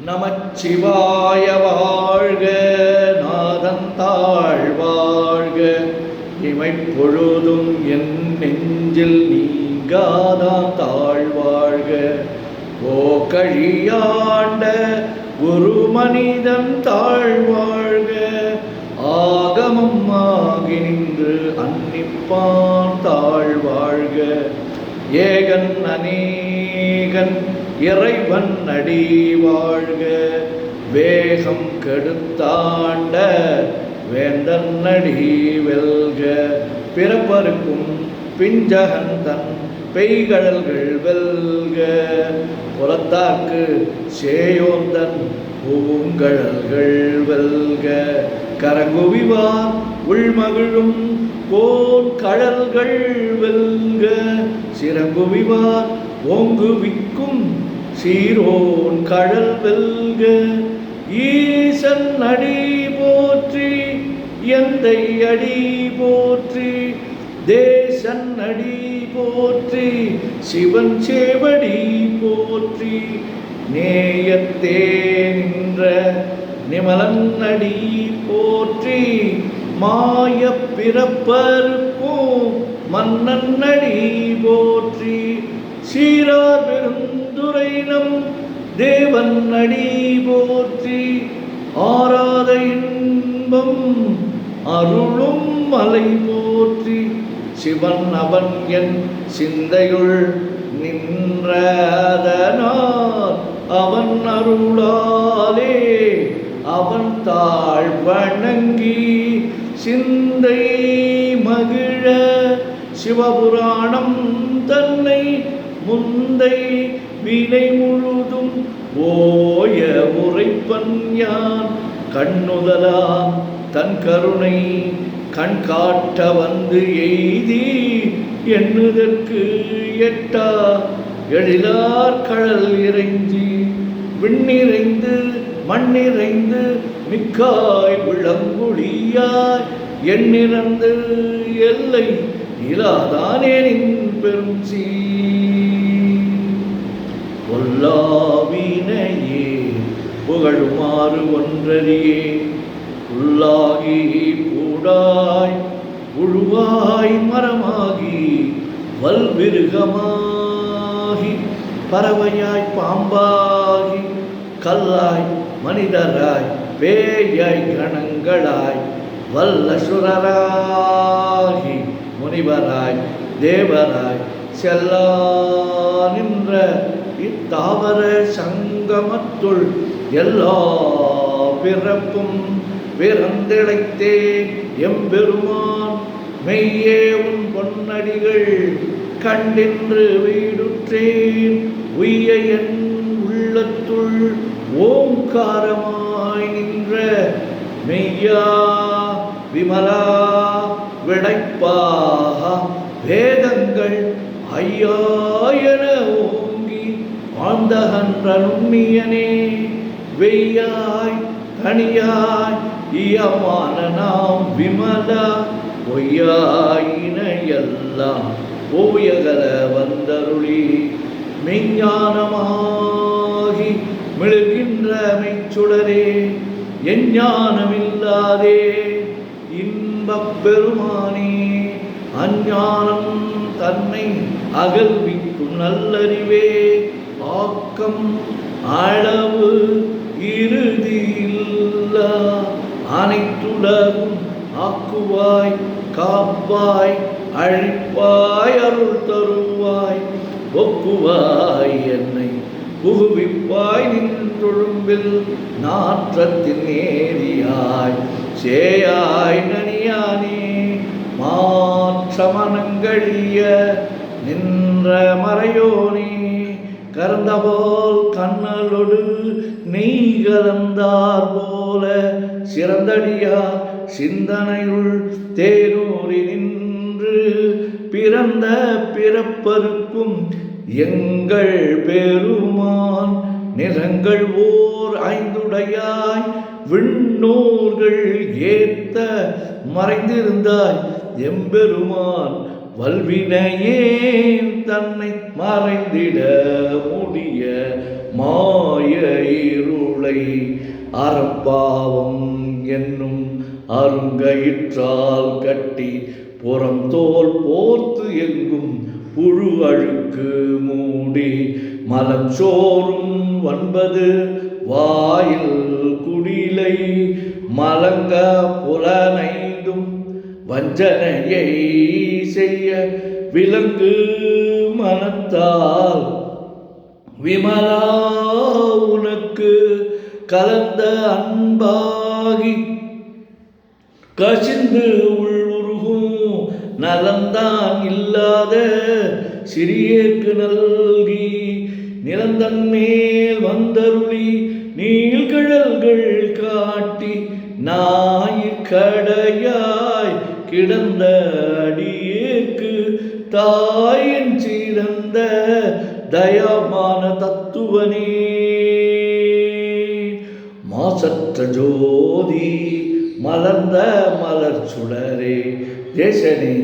நமச்சிவாய வாழ்க, நாதன் தாழ் வாழ்க, இமைப்பொழுதும் என் நெஞ்சில் நீங்காதான் தாழ் வாழ்க. ஓ கழியாண்ட குரு மனிதன் தாழ் வாழ்க, ஆகமம் ஆகி நின்று அன்னிப்பான் தாழ் வாழ்க. ஏகன் அநேகன் இறைவன் அடி வாழ்க, வேகம் கெடுத்தாண்ட வேந்தன் அடி வெல்க. பிறப்பருக்கும் பிஞ்சகன் தன் பெய்கடல்கள் வெல்க, புறத்தாக்கு சேயோந்தன் பூங்கடல்கள் வெல்க. கரங்குவிவார் உள்மகிழும் கோன் கடல்கள் வெல்க, சிறங்குவிவார் ஓங்குவிக்கும் சீரோன் கடல் வெல்க. ஈசன் அடி போற்றி, எந்தை அடி போற்றி, தேசன் அடி போற்றி, சிவன் சேவடி போற்றி. நேயத்தே நின்ற நிமலன் அடி போற்றி, மாய பிறப்பருக்கும் மன்னன் அடி போற்றி. சீரார் பெருந்துரை நம் தேவன் அடி போற்றி, ஆராத இன்பம் அருளும் மலை போற்றி. சிவன் அவன் என் சிந்தையுள் நின்றதனால் அவன் அருளாலே அவன் தாழ் வணங்கி சிந்தை மகிழ. சிவபுராணம் தன்னை முந்தை வினை முழுதும் ஓய உரைப்பன் யான், கண்ணுதலான் தன் கருணை கண் காட்ட வந்து எய்தி எண்ணுதற்கு எட்டா எழிலார் கடல் இறைஞ்சி விண்ணிறைந்து மண்ணிறைந்து மிக்காய் விளங்குழியாய் எண்ணிறந்து எல்லை இலாதானேனின் பெரும் சீ. பொல்லாவினையே புகழுமாறு ஒன்றறியே, உள்ளாகி கூடாய் உழுவாய் மரமாகி வல்விருகமாகி பறவையாய் பாம்பாகி கல்லாய் மனிதராய் பேயாய் கணங்களாய் வல்லசுரராகி முனிவராய் தேவராய் செல்லா நின்ற இத்தாவர சங்கமத்துள் எல்லா பிறப்பும் பிறந்திழைத்தே எம்பெருமான் மெய்யே உன் பொன்னடிகள் கண்டின்று வீடுற்றேன். உய்ய என் உள்ளத்துள் ஓங்காரமாய் நின்ற மெய்யா விமலா விடைப்பாக வேதங்கள் ஐயாயன ஓங்கி ஆழ்ந்தகன்ற நுண்ணியனே. வெய்யாய் கனியாய் இயமான நாம் விமலா, பொய்யாயின எல்லாம் ஓயகல வந்தருளி. மெய்ஞானமாகி மிளகின்ற மெய்ச்சுடரே, எஞ்ஞானமில்லாதே இன்பப் பெருமானே. அஞ்ஞானம் தன்னை அகல்விக்கும் நல்லறிவே, ஆக்கம் அளவு இறுதியில்லா அனைத்துலகும் ஆக்குவாய் காப்பாய் அழிப்பாய் அருள் தருவாய். ஒப்புவாய் என்னை புகுவிப்பாய் நின்றொழும்பில் நாற்றத்தின் நேரியாய் சேயாய் நனியானே. மாற்றமனங்களிய நின்ற மறையோனே, கறந்தபோல் கண்ணலொடு நெய் கலந்தார் போல சிறந்தடியா சிந்தனையுள் தேனூரி நின்று பிறந்த பிறப்பருக்கும் எங்கள் பெருமான். நிறங்கள் ஓர் ஐந்துடையாய் விண்ணோர்கள் ஏத்த மறைந்திருந்தாய் எம்பெருமான். வல்வினையே தன்னை மறைந்திட முடிய மாய இருள் அறப்பாவம் என்னும் அருங்கயிற்றால் கட்டி புறந்தோல் போர்த்து எங்கும் புழு அழுக்கு மூடி மலம் சோறும் 9 வாயில் குடிலை மலங்க புலனைந்தும் வஞ்சனையை செய்ய விலங்கு மனத்தால் விமலா உனக்கு கலந்த அன்பாகி கசிந்து உள்ளுருகும் நலந்தான் இல்லாத சிறியேற்கு நல்கி நிலந்தன் மேல் வந்தருளி நீள்கடல்கள் காட்டி ஞாயிற்கடையாய் கிடந்த அடியேற்கு தாயின் சிறந்த தயமான தத்துவனே மாசற்ற ஜோதி மலர்ந்த மலர் சுடரே தேசனே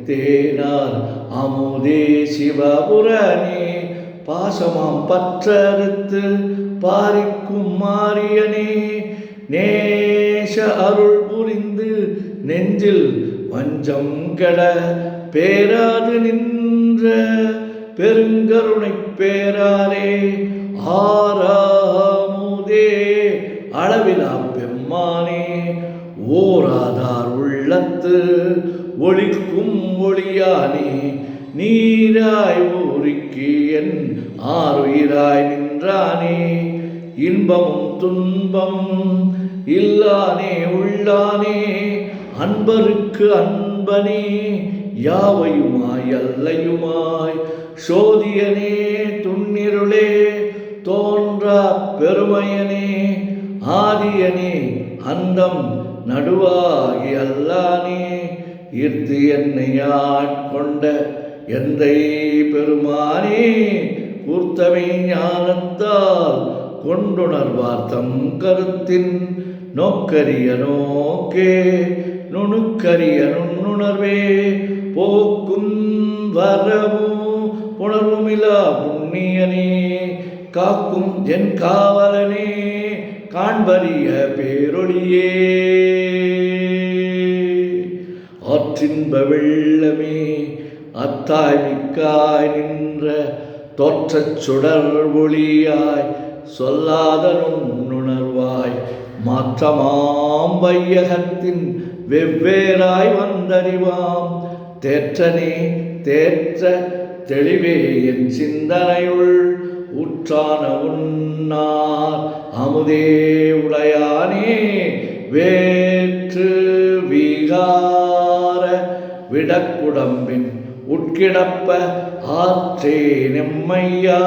தேனார் அமுதே சிவபுரனே பாசமாம் பற்றறுத்து பாரிக்கும் மாரியனே நேச அருள் புரிந்து நெஞ்சில் வஞ்சம் கெட பேராது நின்ற பெருங்கருணை பேராரே ஆறாமுதே அளவிலா பெம்மானே ஓராதார் உள்ளத்து ஒளிக்கும் ஒளியானே நீராய் ஊறிக்கு என் ஆறுயிராய் நின்றானே இன்பமும் துன்பம் இல்லானே உள்ளானே அன்பருக்கு அன்பனே யாவையுமாய் அல்லையுமாய் சோதியனே துன்னிருளே தோன்றா பெருமையனே ஆதியனே அந்தம் நடுவாகி அல்லானே ஈர்த்து என்னை ஆட்கொண்ட எந்தை பெருமானே கூர்த்தமை ஞானத்தால் கொண்டுணர்வார் தம் கருத்தின் நோக்கரிய நோக்கே நுணுக்கரிய நுண்ணுணர்வே போக்கும் வரவும் புணர்வுமிலா புண்ணியனே காக்கும் என் காவலனே காண்பரிய பேரொழியே ஆற்றின்ப வெள்ளமே அத்தாய் மிக்காய் நின்ற தோற்றச் சுடர் ஒளியாய் சொல்லாத நுண்ணுணர்வாய் மாற்றமாம் வையகத்தின் வெவ்வேறாய் வந்தறிவாம் தேற்றனே தேற்ற தெளிவே என் சிந்தனையுள் உற்றான உன்னார் அமுதே உடையானே வேற்று வீகார விடக்குடம்பின் உட்கிடப்ப ஆற்றே நெம்மையா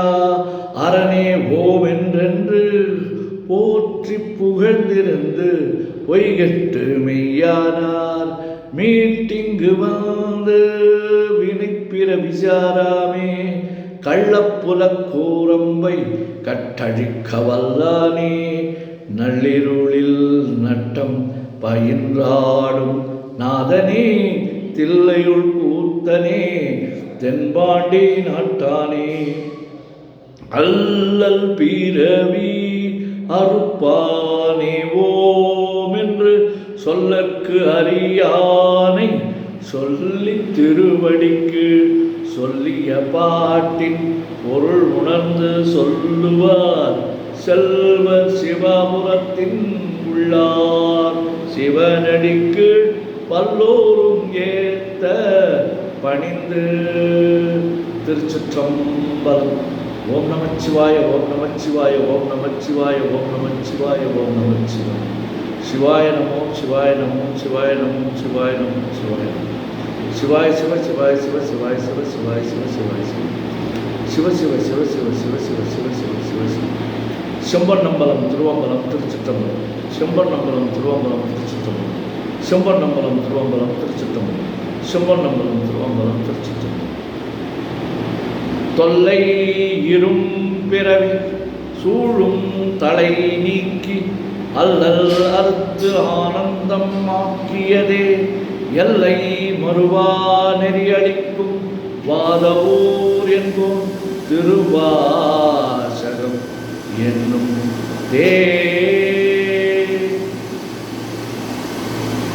அரணே ஓவென்றென்று போற்றி புகழ்ந்திருந்து பொய்கெட்டு மெய்யானார் மீட்டிங்கு வந்து வினைப்பிற விசாராமே கள்ளப்புல கூரம்பை கட்டழிக்க வல்லானே நள்ளிருளில் நட்டம் பயின்றாடும் நாதனே தில்லையுள் கூத்தனே தென்பாண்டி நாட்டானே அல்லல் பீரவி அறுப்பானே ஓம் என்று சொல்லற்கு அறியானை சொல்லி திருவடிக்கு சொல்லிய பாட்டின் பொருள் உணர்ந்து சொல்லுவார் செல்வர் சிவபுரத்தின் உள்ளார் சிவனடிக்கு பல்லோரும் ஏத்த பணிந்து. திருச்சிற்றம்பலம். ஓம் நமச்சிவாய ஓம் நமச்சிவாய ஓம் நமச்சிவாய ஓம் நமச்சிவாய ஓம் நமச்சிவாய. சிவாய நமோ சிவாய நமோ சிவாய நமோ சிவாய நமோ சிவாய சிவாய சிவ சிவாய சிவ சிவாய சிவ சிவாய சிவ சிவாய சிவ சிவ சிவ சிவ சிவ சிவ சிவ சிவ சிவ சிவ. செம்பன்னம்பலம் திருவம்பலம் திருச்சிற்றம்பலம். செம்பன்னம்பலம் திருவம்பலம் திருச்சிற்றம்பலம். செம்பன்னம்பலம் திருவம்பலம் திருச்சிற்றம்பலம். செம்பன்னம்பலம் திருவம்பலம் திருச்சிற்றம்பலம். தொல்லை இரும் பிறவி சூழும் தலை நீக்கி அல்லல் அறுத்து ஆனந்தம் ஆக்கியதே எல்லை மறுவா நெறியடிக்கும் வாதவூர் என்போம் திருவாசகம் என்னும்